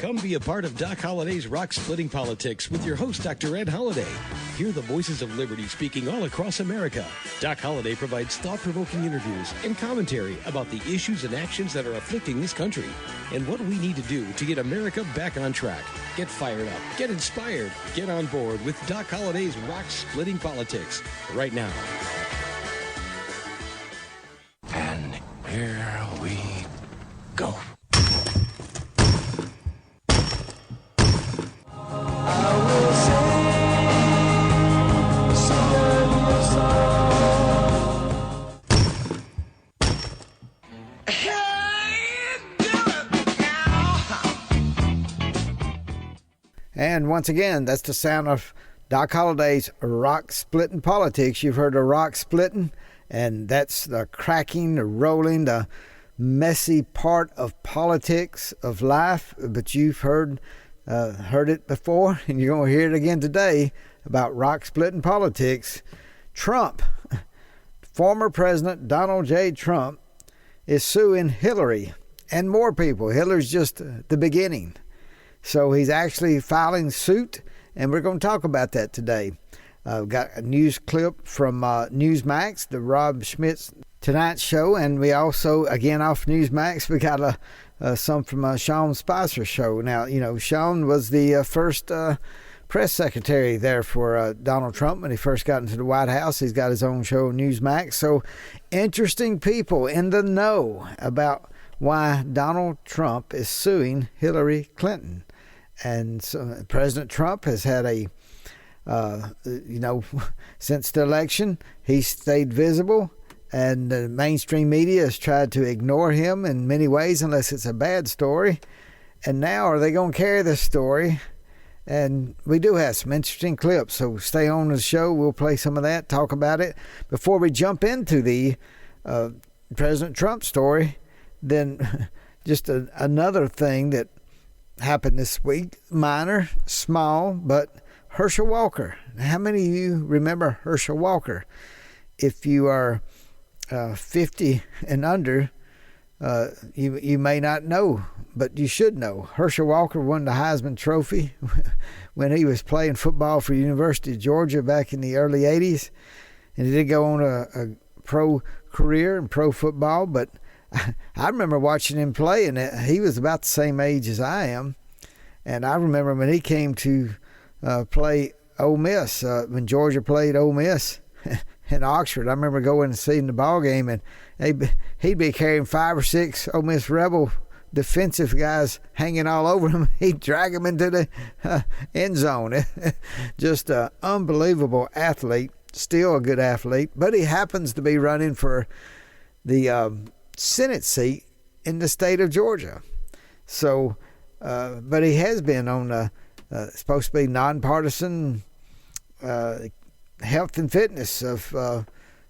Come be a part of Doc Holliday's Rock Splitting Politics with your host, Dr. Ed Holliday. Hear the voices of liberty speaking all across America. Doc Holliday provides thought-provoking interviews and commentary about the issues and actions that are afflicting this country and what we need to do to get America back on track. Get fired up, get inspired, get on board with Doc Holliday's Rock Splitting Politics right now. And here we go. And once again, that's the sound of Doc Holliday's Rock Splitting Politics. You've heard of rock splitting, and that's the cracking, the rolling, the messy part of politics, of life. But you've heard it before, and you're going to hear it again today about rock splitting politics. Trump, former President Donald J. Trump, is suing Hillary and more people. Hillary's just the beginning. So he's actually filing suit, and we're going to talk about that today. We've got a news clip from Newsmax, the Rob Schmidt's Tonight Show, and we also, again off Newsmax, we got some from Sean Spicer's show. Now, you know, Sean was the first press secretary there for Donald Trump when he first got into the White House. He's got his own show, Newsmax. So interesting people in the know about why Donald Trump is suing Hillary Clinton. And so President Trump has had since the election, he's stayed visible, and the mainstream media has tried to ignore him in many ways unless it's a bad story. And now are they going to carry this story? And we do have some interesting clips, so stay on the show. We'll play some of that, talk about it. Before we jump into the President Trump story, then just another thing that happened this week, minor, small, but Herschel Walker. How many of you remember Herschel Walker? If you are 50 and under, you may not know, but you should know. Herschel Walker won the Heisman Trophy when he was playing football for University of Georgia back in the early 80s. And he did go on a pro career in pro football, but I remember watching him play, and he was about the same age as I am. And I remember when he came to play Ole Miss, when Georgia played Ole Miss in Oxford. I remember going and seeing the ball game, and he'd be carrying 5 or 6 Ole Miss Rebel defensive guys hanging all over him. He'd drag them into the end zone. Just an unbelievable athlete, still a good athlete, but he happens to be running for the Senate seat in the state of Georgia. So, but he has been on the supposed to be nonpartisan health and fitness of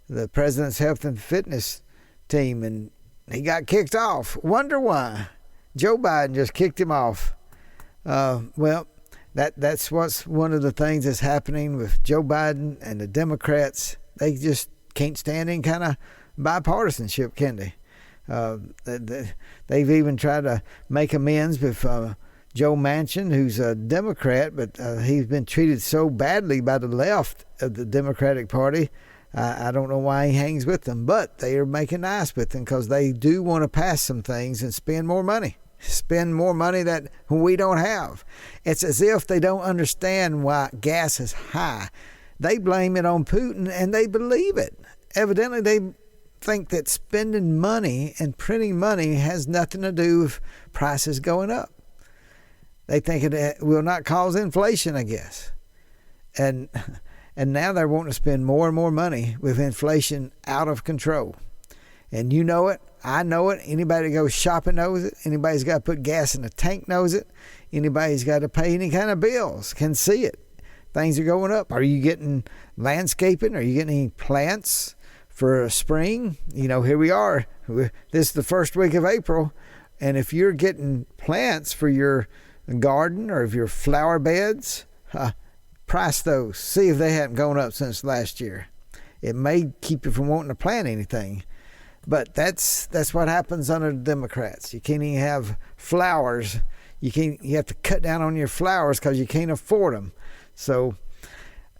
the president's health and fitness team, and he got kicked off. Wonder why? Joe Biden just kicked him off. Well, that's what's one of the things that's happening with Joe Biden and the Democrats. They just can't stand any kind of bipartisanship, can they? They've even tried to make amends with Joe Manchin, who's a Democrat, but he's been treated so badly by the left of the Democratic Party. I don't know why he hangs with them, but they are making nice with him because they do want to pass some things and spend more money that we don't have. It's as if they don't understand why gas is high. They blame it on Putin, and they believe it. Evidently, they think that spending money and printing money has nothing to do with prices going up. They think it will not cause inflation, I guess. And now they're wanting to spend more and more money with inflation out of control. And you know it. I know it. Anybody that goes shopping knows it. Anybody's got to put gas in the tank knows it. Anybody's got to pay any kind of bills can see it. Things are going up. Are you getting landscaping? Are you getting any plants for spring? You know, here we are. This is the first week of April. And if you're getting plants for your garden or if your flower beds, price those. See if they haven't gone up since last year. It may keep you from wanting to plant anything. But that's what happens under the Democrats. You can't even have flowers. You have to cut down on your flowers because you can't afford them. So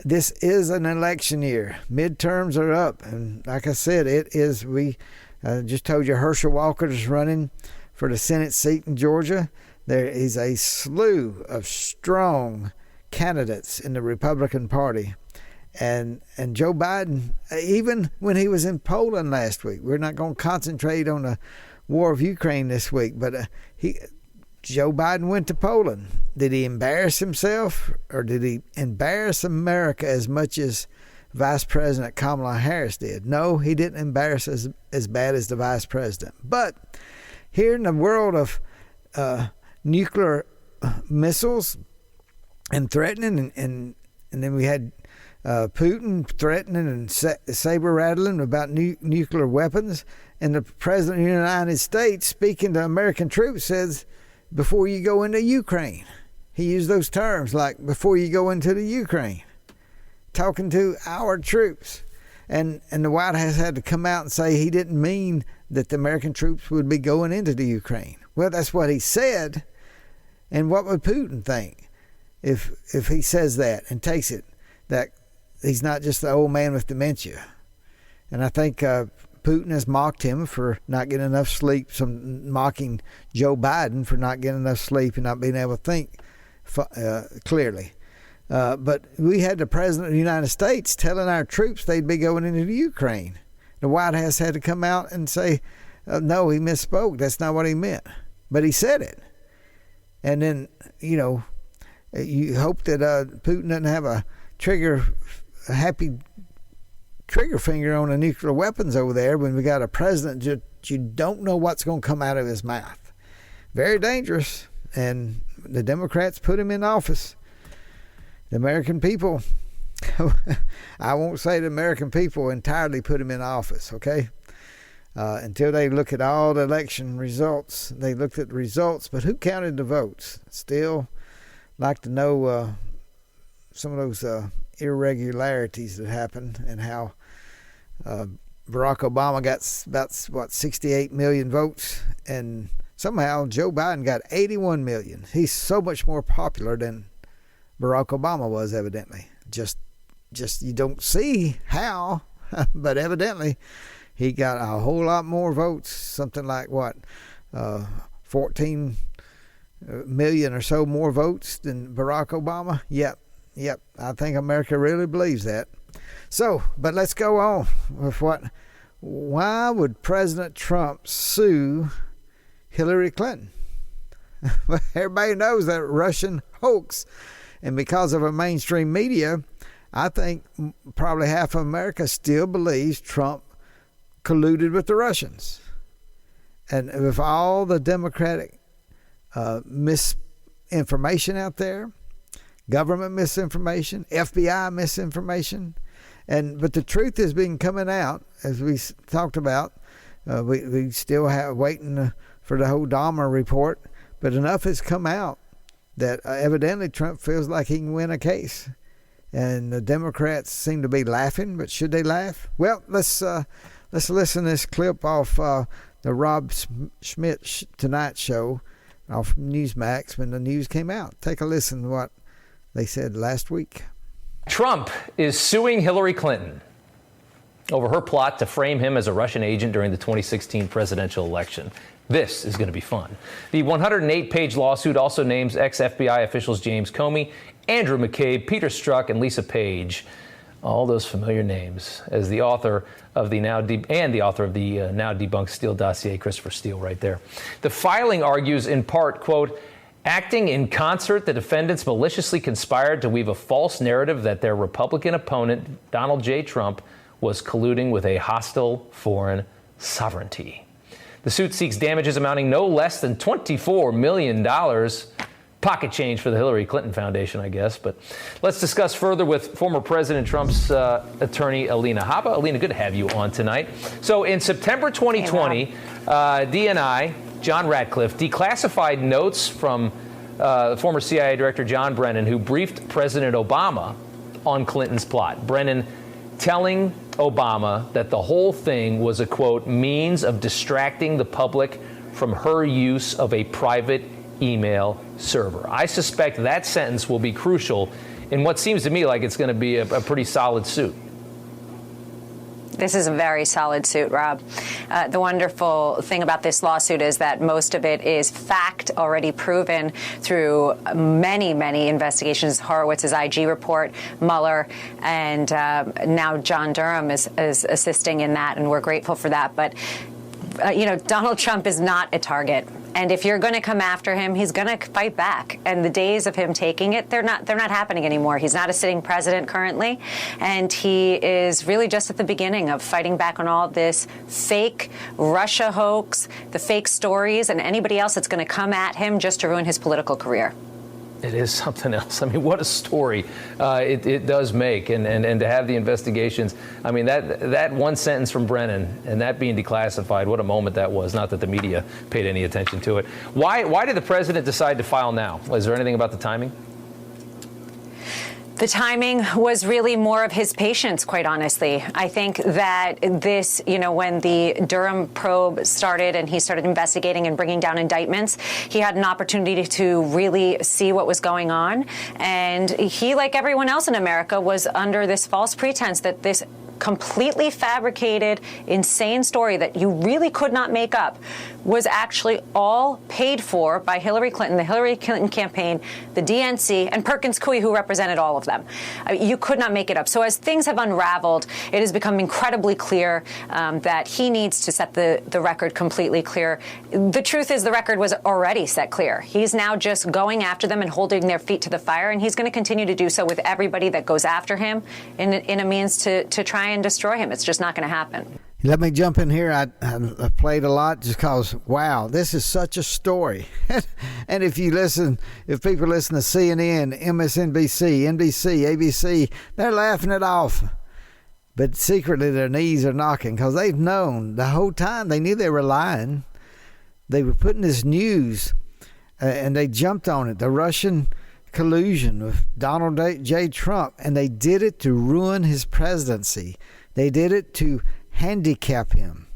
this is an election year. Midterms are up, and like I said, it is. We just told you Herschel Walker is running for the Senate seat in Georgia. There is a slew of strong candidates in the Republican Party. And Joe Biden, even when he was in Poland last week, we're not going to concentrate on the war of Ukraine this week, but Joe Biden went to Poland. Did he embarrass himself, or did he embarrass America as much as Vice President Kamala Harris did? No, he didn't embarrass us as bad as the Vice President. But here in the world of nuclear missiles and threatening, and then we had Putin threatening and saber rattling about nuclear weapons, and the President of the United States, speaking to American troops, says, before you go into Ukraine. He used those terms, like before you go into the Ukraine, talking to our troops. And the White House had to come out and say he didn't mean that the American troops would be going into the Ukraine. Well, that's what he said. And what would Putin think if he says that and takes it, that he's not just the old man with dementia? And I think Putin has mocked him for not getting enough sleep, mocking Joe Biden for not getting enough sleep and not being able to think clearly. But we had the President of the United States telling our troops they'd be going into the Ukraine. The White House had to come out and say, no, he misspoke. That's not what he meant. But he said it. And then, you hope that Putin doesn't have a happy trigger finger on the nuclear weapons over there when we got a president that you don't know what's going to come out of his mouth. Very dangerous. And the Democrats put him in office. The American people, I won't say the American people entirely put him in office, okay? Until they look at all the election results. They looked at the results, but who counted the votes? Still like to know some of those irregularities that happened, and how Barack Obama got about 68 million votes, and somehow Joe Biden got 81 million. He's so much more popular than Barack Obama was, evidently. Just you don't see how, but evidently he got a whole lot more votes, something like 14 million or so more votes than Barack Obama. Yep. I think America really believes that. So, but let's go on with why would President Trump sue Hillary Clinton? Well, everybody knows that Russian hoax. And because of our mainstream media, I think probably half of America still believes Trump colluded with the Russians. And with all the Democratic misinformation out there, government misinformation, FBI misinformation, but the truth has been coming out, as we talked about. We still have waiting for the whole Dahmer report, but enough has come out that evidently Trump feels like he can win a case, and the Democrats seem to be laughing. But should they laugh? Well, let's listen to this clip off the Rob Schmidt Tonight Show off Newsmax when the news came out. Take a listen to what they said last week. Trump is suing Hillary Clinton over her plot to frame him as a Russian agent during the 2016 presidential election. This is going to be fun. The 108-page lawsuit also names ex-FBI officials James Comey, Andrew McCabe, Peter Strzok, and Lisa Page, all those familiar names, as the author of the now debunked Steele dossier, Christopher Steele, right there. The filing argues in part, quote, acting in concert, the defendants maliciously conspired to weave a false narrative that their Republican opponent, Donald J. Trump, was colluding with a hostile foreign sovereignty. The suit seeks damages amounting no less than $24 million. Pocket change for the Hillary Clinton Foundation, I guess. But let's discuss further with former President Trump's attorney, Alina Habba. Alina, good to have you on tonight. So in September 2020, DNI, John Ratcliffe, declassified notes from former CIA Director John Brennan, who briefed President Obama on Clinton's plot. Brennan telling Obama that the whole thing was a, quote, means of distracting the public from her use of a private email server. I suspect that sentence will be crucial in what seems to me like it's going to be a pretty solid suit. This is a very solid suit, Rob. The wonderful thing about this lawsuit is that most of it is fact already proven through many, many investigations. Horowitz's IG report, Mueller, and now John Durham is assisting in that, and we're grateful for that. But, Donald Trump is not a target. And if you're going to come after him, he's going to fight back. And the days of him taking it, they're not happening anymore. He's not a sitting president currently. And he is really just at the beginning of fighting back on all this fake Russia hoax, the fake stories, and anybody else that's going to come at him just to ruin his political career. It is something else. I mean, what a story it does make. And to have the investigations, I mean, that one sentence from Brennan and that being declassified, what a moment that was. Not that the media paid any attention to it. Why did the president decide to file now? Was there anything about the timing? The timing was really more of his patience, quite honestly. I think that this, when the Durham probe started and he started investigating and bringing down indictments, he had an opportunity to really see what was going on. And he, like everyone else in America, was under this false pretense that this completely fabricated, insane story that you really could not make up was actually all paid for by Hillary Clinton, the Hillary Clinton campaign, the DNC, and Perkins Coie, who represented all of them. You could not make it up. So as things have unraveled, it has become incredibly clear that he needs to set the record completely clear. The truth is the record was already set clear. He's now just going after them and holding their feet to the fire, and he's going to continue to do so with everybody that goes after him in a means to try and destroy him. It's just not going to happen. Let me jump in here. I played a lot just because, wow, this is such a story. And if people listen to CNN, MSNBC, NBC, ABC, they're laughing it off. But secretly their knees are knocking because they've known the whole time. They knew they were lying. They were putting this news and they jumped on it. The Russian collusion with Donald J. Trump, and they did it to ruin his presidency. They did it to handicap him,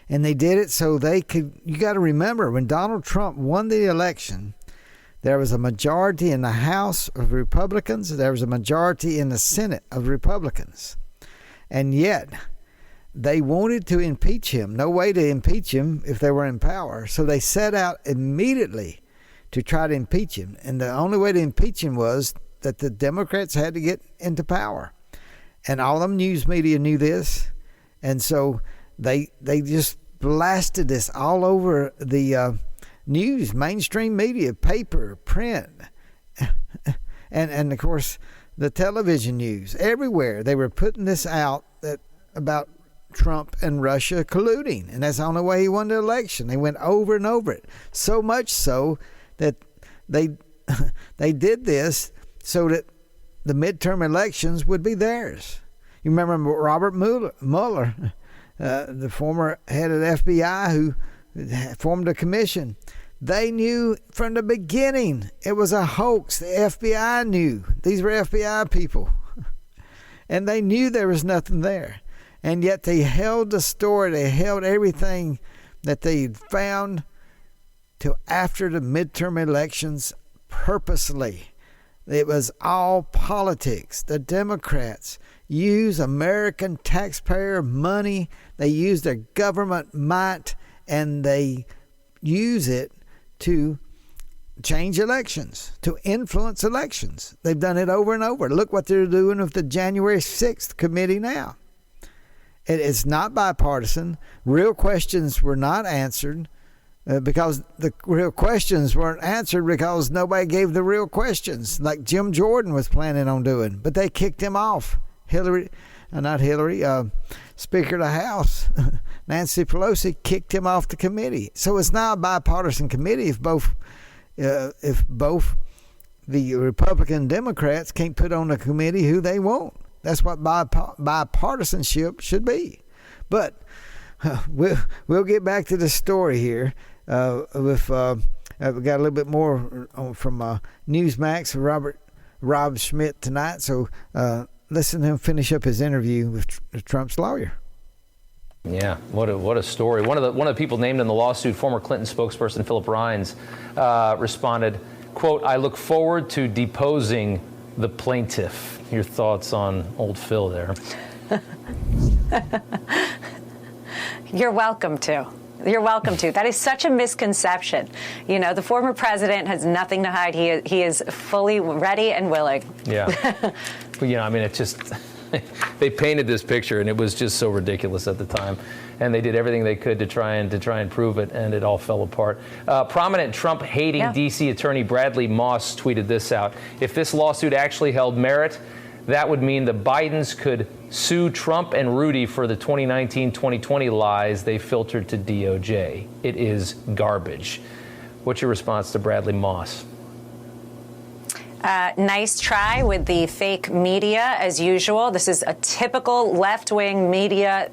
and they did it so they could. You got to remember, when Donald Trump won the election, there was a majority in the House of Republicans, there was a majority in the Senate of Republicans, and yet they wanted to impeach him. No way to impeach him if they were in power, so they set out immediately to try to impeach him. And the only way to impeach him was that the Democrats had to get into power. And all them news media knew this. And so they just blasted this all over the news, mainstream media, paper, print, and of course the television news. Everywhere they were putting this out about Trump and Russia colluding. And that's the only way he won the election. They went over and over it. So much so that they did this so that the midterm elections would be theirs. You remember Robert Mueller, the former head of the FBI who formed a commission. They knew from the beginning it was a hoax. The FBI knew. These were FBI people. And they knew there was nothing there. And yet they held the story. They held everything that they found till after the midterm elections purposely. It was all politics. The Democrats use American taxpayer money. They use their government might, and they use it to change elections, to influence elections. They've done it over and over. Look what they're doing with the January 6th committee now. It's not bipartisan. Real questions were not answered. Because the real questions weren't answered because nobody gave the real questions like Jim Jordan was planning on doing. But they kicked him off. Speaker of the House, Nancy Pelosi, kicked him off the committee. So it's not a bipartisan committee if both the Republican and Democrats can't put on a committee who they want. That's what bipartisanship should be. But we'll get back to the story here. We got a little bit more from Newsmax, Rob Schmidt tonight. So listen to him finish up his interview with Trump's lawyer. Yeah, what a story. One of the people named in the lawsuit, former Clinton spokesperson Philip Rines, responded, quote, "I look forward to deposing the plaintiff." Your thoughts on old Phil there? You're welcome to. You're welcome to. That is such a misconception. You know, the former president has nothing to hide. He is fully ready and willing. Yeah. But, you know, I mean, it just... They painted this picture, and it was just so ridiculous at the time. And they did everything they could to try and prove it, and it all fell apart. Prominent Trump-hating D.C. attorney Bradley Moss tweeted this out. If this lawsuit actually held merit, that would mean the Bidens could sue Trump and Rudy for the 2019-2020 lies they filtered to DOJ. It is garbage. What's your response to Bradley Moss? Nice try with the fake media, as usual. This is a typical left-wing media,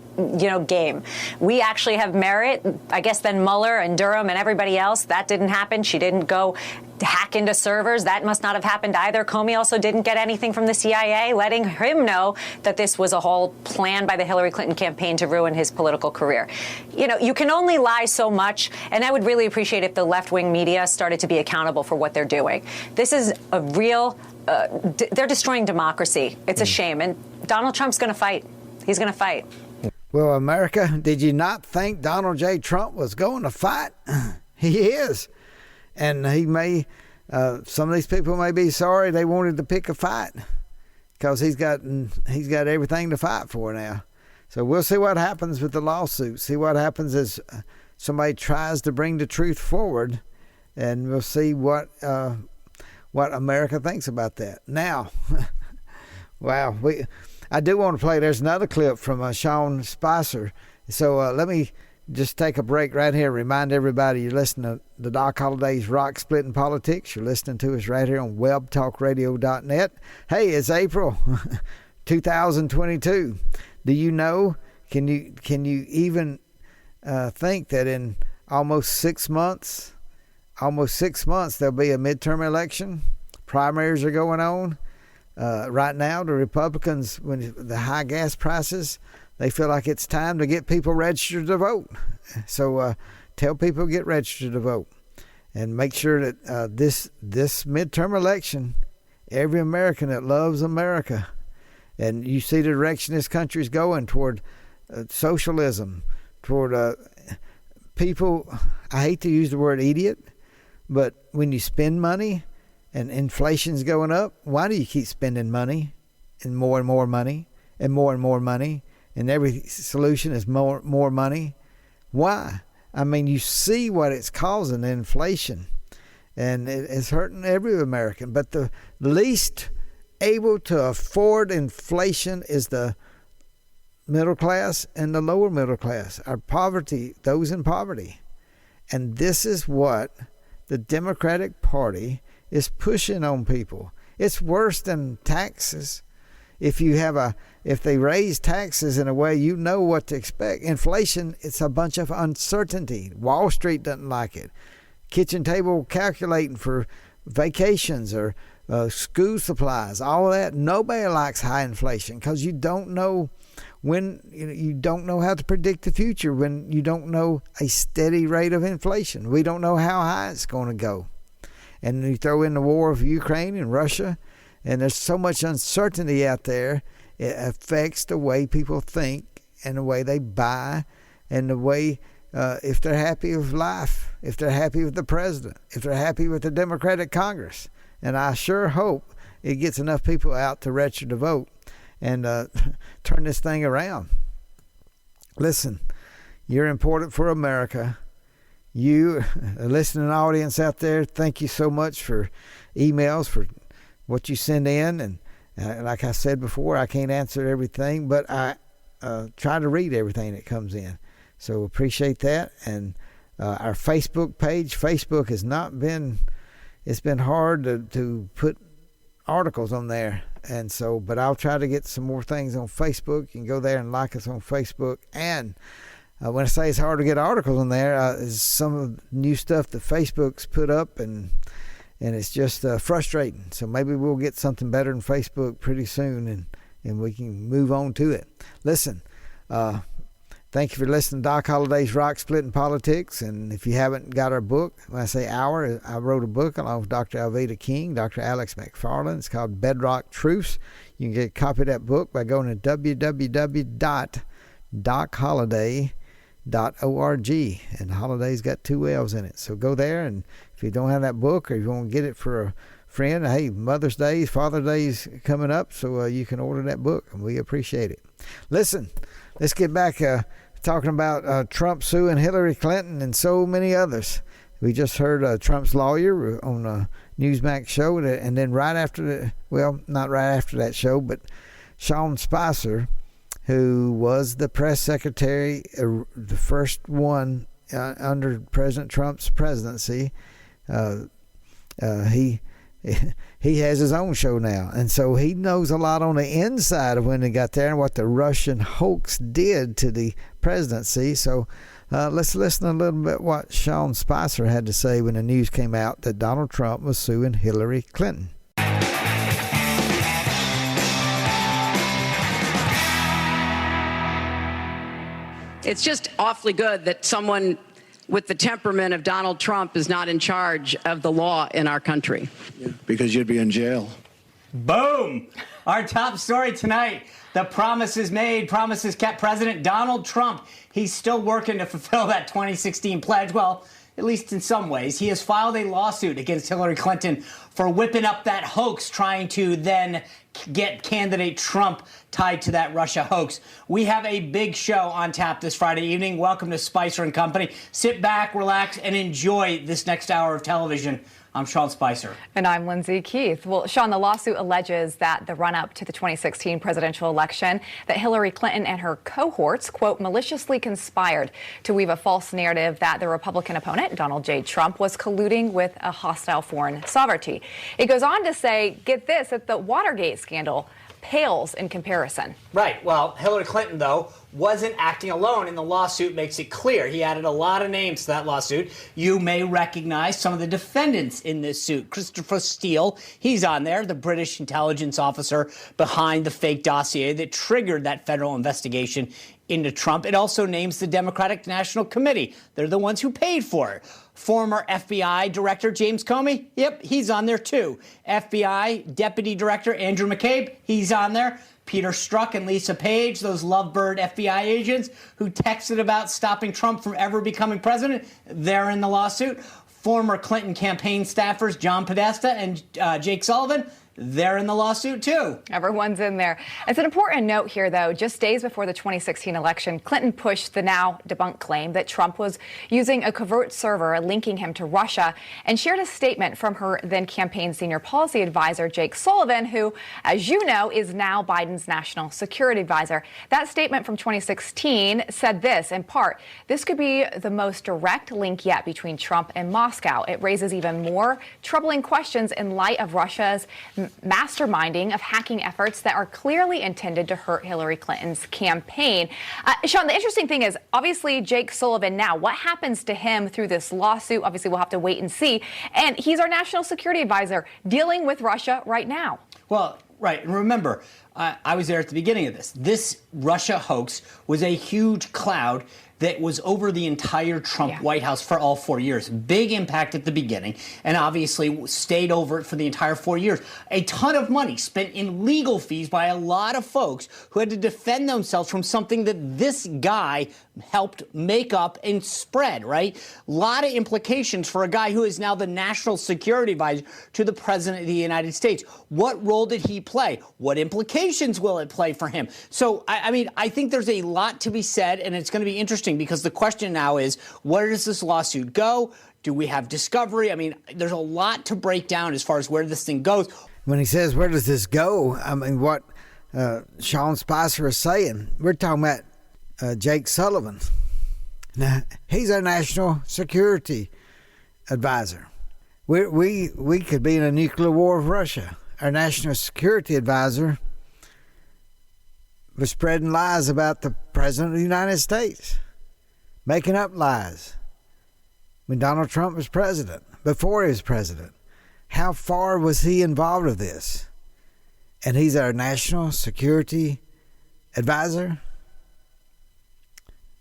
game. We actually have merit. I guess then Mueller and Durham and everybody else, that didn't happen. She didn't go hack into servers. That must not have happened either. Comey also didn't get anything from the CIA, letting him know that this was a whole plan by the Hillary Clinton campaign to ruin his political career. You can only lie so much, and I would really appreciate if the left-wing media started to be accountable for what they're doing. This is a real, they're destroying democracy. It's a shame, and Donald Trump's going to fight. He's going to fight. Well, America, did you not think Donald J. Trump was going to fight? He is. And he may, some of these people may be sorry they wanted to pick a fight, because he's got everything to fight for now. So we'll see what happens with the lawsuit. See what happens as somebody tries to bring the truth forward, and we'll see what America thinks about that. Now, wow, I do want to play. There's another clip from Sean Spicer. So let me just take a break right here. Remind everybody you're listening to the Doc Holliday's Rock Splitting Politics. You're listening to us right here on webtalkradio.net. Hey, it's April 2022. Do you know? Can you even think that in almost 6 months there'll be a midterm election? Primaries are going on. Right now, the Republicans, when the high gas prices, they feel like it's time to get people registered to vote. So tell people to get registered to vote, and make sure that this midterm election, every American that loves America, and you see the direction this country is going toward socialism, toward people. I hate to use the word idiot, but when you spend money and inflation's going up, why do you keep spending money and more money and more money? And every solution is more money. Why? I mean, you see what it's causing, inflation. And it's hurting every American. But the least able to afford inflation is the middle class and the lower middle class. Our poverty, those in poverty. And this is what the Democratic Party is pushing on people. It's worse than taxes. If they raise taxes in a way, you know what to expect. Inflation, it's a bunch of uncertainty. Wall Street doesn't like it. Kitchen table calculating for vacations or school supplies, all of that. Nobody likes high inflation, because you don't know when, you don't know how to predict the future when you don't know a steady rate of inflation. We don't know how high it's going to go. And you throw in the war of Ukraine and Russia, and there's so much uncertainty out there, it affects the way people think and the way they buy, and the way, if they're happy with life, if they're happy with the president, if they're happy with the Democratic Congress. And I sure hope it gets enough people out to register to vote and turn this thing around. Listen, you're important for America. You, a listening audience out there, thank you so much for emails, for what you send in. And like I said before, I can't answer everything, but I try to read everything that comes in. So appreciate that. And our Facebook page, Facebook has not been, it's been hard to put articles on there. And so, but I'll try to get some more things on Facebook. You can go there and like us on Facebook. And when I say it's hard to get articles on there, is some of the new stuff that Facebook's put up, and it's just frustrating. So maybe we'll get something better than Facebook pretty soon, and we can move on to it. Listen, Thank you for listening to Doc Holliday's Rock Splitting Politics. And if you haven't got our book, when I say our, I wrote a book along with Dr. Alveda King, Dr. Alex McFarland. It's called Bedrock Truths. You can get a copy of that book by going to www.docholliday.org. And Holliday's got 2 L's in it. So go there, and if you don't have that book or you want to get it for a friend, hey, Mother's Day, Father's Day is coming up, so you can order that book, and we appreciate it. Listen, let's get back talking about Trump suing Hillary Clinton and so many others. We just heard Trump's lawyer on a Newsmax show, and then right after not right after that show, but Sean Spicer, who was the press secretary, the first one under President Trump's presidency. He has his own show now, and so he knows a lot on the inside of when they got there and what the Russian hoax did to the presidency. So let's listen a little bit what Sean Spicer had to say when the news came out that Donald Trump was suing Hillary Clinton. It's just awfully good that someone with the temperament of Donald Trump is not in charge of the law in our country. Yeah, because you'd be in jail. Boom! Our top story tonight. The promises made, promises kept. President Donald Trump, he's still working to fulfill that 2016 pledge. Well, at least in some ways. He has filed a lawsuit against Hillary Clinton for whipping up that hoax, trying to then get candidate Trump tied to that Russia hoax. We have a big show on tap this Friday evening. Welcome to Spicer and Company. Sit back, relax, and enjoy this next hour of television. I'm Sean Spicer. And I'm Lindsay Keith. Well, Sean, the lawsuit alleges that the run-up to the 2016 presidential election, that Hillary Clinton and her cohorts, quote, maliciously conspired to weave a false narrative that the Republican opponent, Donald J. Trump, was colluding with a hostile foreign sovereignty. It goes on to say, get this, that the Watergate scandal pales in comparison. Right. Well, Hillary Clinton, though, wasn't acting alone, and the lawsuit makes it clear. He added a lot of names to that lawsuit. You may recognize some of the defendants in this suit. Christopher Steele, he's on there, the British intelligence officer behind the fake dossier that triggered that federal investigation into Trump. It also names the Democratic National Committee. They're the ones who paid for it. Former FBI Director James Comey, yep, he's on there too. FBI Deputy Director Andrew McCabe, he's on there. Peter Strzok and Lisa Page, those lovebird FBI agents who texted about stopping Trump from ever becoming president, they're in the lawsuit. Former Clinton campaign staffers John Podesta and Jake Sullivan, they're in the lawsuit, too. Everyone's in there. It's an important note here, though. Just days before the 2016 election, Clinton pushed the now debunked claim that Trump was using a covert server linking him to Russia and shared a statement from her then campaign senior policy advisor, Jake Sullivan, who, as you know, is now Biden's national security advisor. That statement from 2016 said this, in part, this could be the most direct link yet between Trump and Moscow. It raises even more troubling questions in light of Russia's masterminding of hacking efforts that are clearly intended to hurt Hillary Clinton's campaign. Sean, the interesting thing is, obviously, Jake Sullivan now, what happens to him through this lawsuit? Obviously, we'll have to wait and see. And he's our national security advisor dealing with Russia right now. Well, right. And remember, I was there at the beginning of this. This Russia hoax was a huge cloud that was over the entire Trump White House for all 4 years. Big impact at the beginning, and obviously stayed over it for the entire 4 years. A ton of money spent in legal fees by a lot of folks who had to defend themselves from something that this guy helped make up and spread, right? A lot of implications for a guy who is now the national security advisor to the president of the United States. What role did he play? What implications will it play for him? So, I mean, I think there's a lot to be said, and it's going to be interesting because the question now is, where does this lawsuit go? Do we have discovery? I mean, there's a lot to break down as far as where this thing goes. When he says, where does this go? I mean, what Sean Spicer is saying, we're talking about Jake Sullivan. Now, he's our national security advisor. We could be in a nuclear war with Russia. Our national security advisor was spreading lies about the president of the United States, making up lies when Donald Trump was president, before he was president. How far was he involved with this? And he's our national security advisor?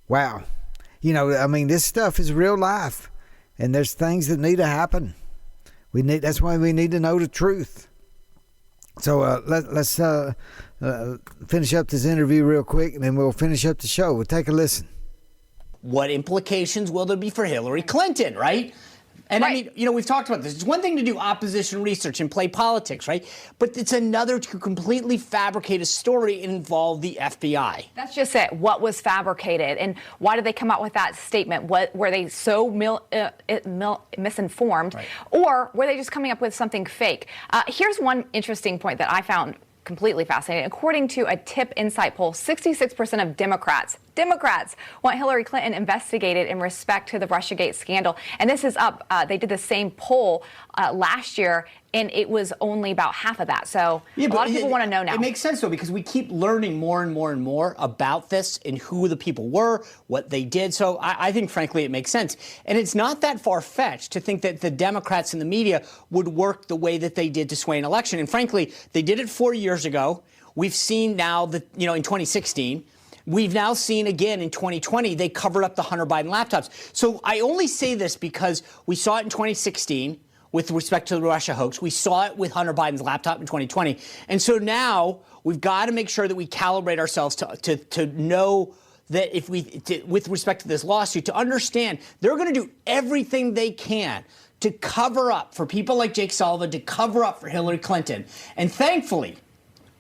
Wow. You know, I mean, this stuff is real life, and there's things that need to happen. That's why we need to know the truth. So let's finish up this interview real quick, and then we'll finish up the show. We'll take a listen. What implications will there be for Hillary Clinton, right? And I mean, you know, we've talked about this. It's one thing to do opposition research and play politics, right? But it's another to completely fabricate a story and involve the FBI. That's just it. What was fabricated, and why did they come out with that statement? What were they so misinformed, or were they just coming up with something fake? Here's one interesting point that I found completely fascinating. According to a Tip Insight poll, 66% of Democrats want Hillary Clinton investigated in respect to the Russiagate scandal. And this is up. They did the same poll last year, and it was only about half of that. So a lot of people want to know now. It makes sense, though, because we keep learning more and more and more about this and who the people were, what they did. So I think, frankly, it makes sense. And it's not that far-fetched to think that the Democrats and the media would work the way that they did to sway an election. And frankly, they did it 4 years ago. We've seen now that, you know, in 2016, we've now seen again in 2020, they covered up the Hunter Biden laptops. So I only say this because we saw it in 2016 with respect to the Russia hoax. We saw it with Hunter Biden's laptop in 2020. And so now we've got to make sure that we calibrate ourselves to know that if with respect to this lawsuit, to understand they're going to do everything they can to cover up for people like Jake Sullivan, to cover up for Hillary Clinton. And thankfully,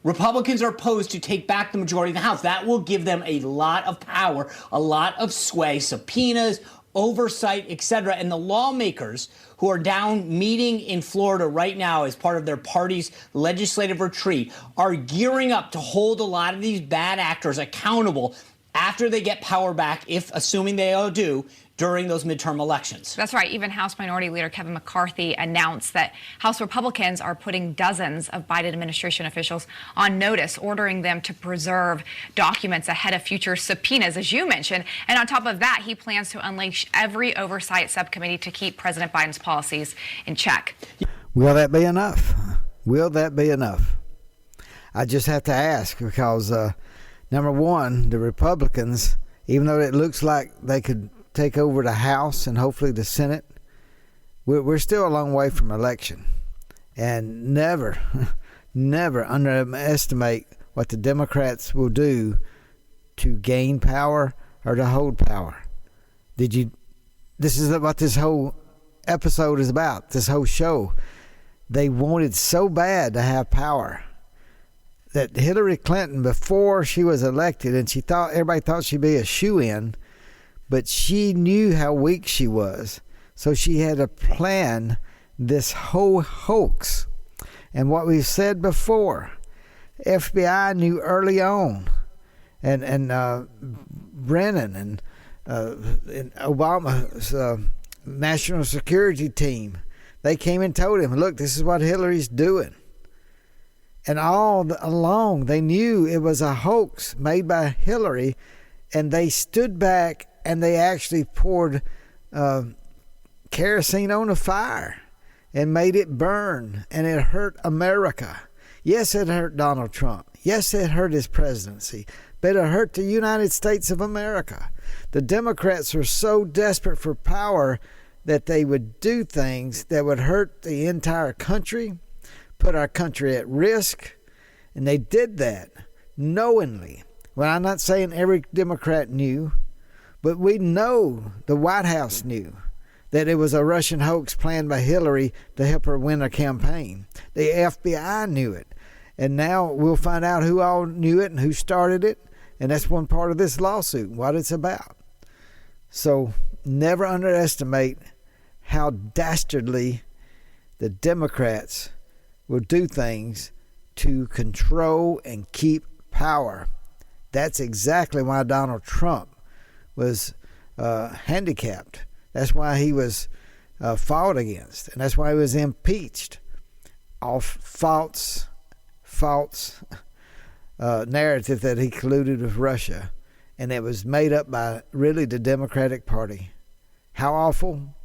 Republicans are opposed to take back the majority of the House. That will give them a lot of power, a lot of sway, subpoenas, oversight, etc. And the lawmakers who are down meeting in Florida right now as part of their party's legislative retreat are gearing up to hold a lot of these bad actors accountable after they get power back, if assuming they all do, during those midterm elections. That's right. Even House Minority Leader Kevin McCarthy announced that House Republicans are putting dozens of Biden administration officials on notice, ordering them to preserve documents ahead of future subpoenas, as you mentioned. And on top of that, he plans to unleash every oversight subcommittee to keep President Biden's policies in check. Will that be enough? Will that be enough? I just have to ask because, number one, the Republicans, even though it looks like they could take over the House and hopefully the Senate, we're still a long way from election. And never underestimate what the Democrats will do to gain power or to hold power. This is what this whole episode is about, this whole show. They wanted so bad to have power that Hillary Clinton, before she was elected, and everybody thought she'd be a shoo-in, but she knew how weak she was. So she had to plan this whole hoax. And what we've said before, FBI knew early on, and Brennan and Obama's national security team, they came and told him, look, this is what Hillary's doing. And all along, they knew it was a hoax made by Hillary, and they stood back and they actually poured kerosene on the fire and made it burn, and it hurt America. Yes, it hurt Donald Trump. Yes, it hurt his presidency, but it hurt the United States of America. The Democrats were so desperate for power that they would do things that would hurt the entire country, put our country at risk, and they did that knowingly. Well, I'm not saying every Democrat knew, but we know the White House knew that it was a Russian hoax planned by Hillary to help her win a campaign. The FBI knew it. And now we'll find out who all knew it and who started it. And that's one part of this lawsuit, what it's about. So never underestimate how dastardly the Democrats will do things to control and keep power. That's exactly why Donald Trump was handicapped. That's why he was fought against, and that's why he was impeached off false narrative that he colluded with Russia, and it was made up by really the Democratic Party. How awful,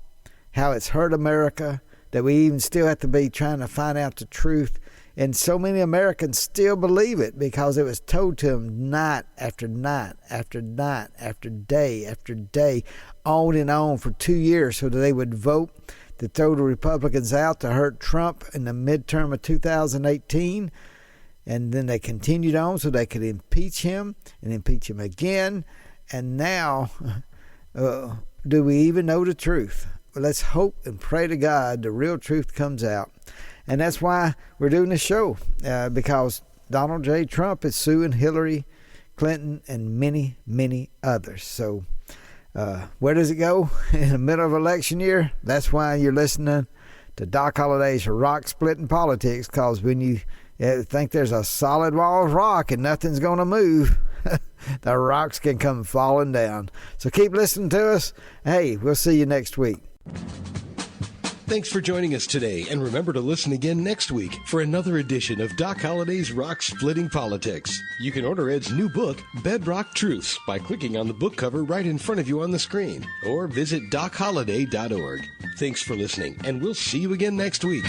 how it's hurt America, that we even still have to be trying to find out the truth And so many Americans still believe it because it was told to them night after night after night after day, on and on for 2 years so that they would vote to throw the Republicans out to hurt Trump in the midterm of 2018. And then they continued on so they could impeach him and impeach him again. And now, do we even know the truth? Well, let's hope and pray to God the real truth comes out. And that's why we're doing this show, because Donald J. Trump is suing Hillary Clinton and many, many others. So where does it go? In the middle of election year? That's why you're listening to Doc Holliday's Rock Splitting Politics, because when you think there's a solid wall of rock and nothing's going to move, the rocks can come falling down. So keep listening to us. Hey, we'll see you next week. Thanks for joining us today, and remember to listen again next week for another edition of Doc Holliday's Rock Splitting Politics. You can order Ed's new book, Bedrock Truths, by clicking on the book cover right in front of you on the screen, or visit docholliday.org. Thanks for listening, and we'll see you again next week.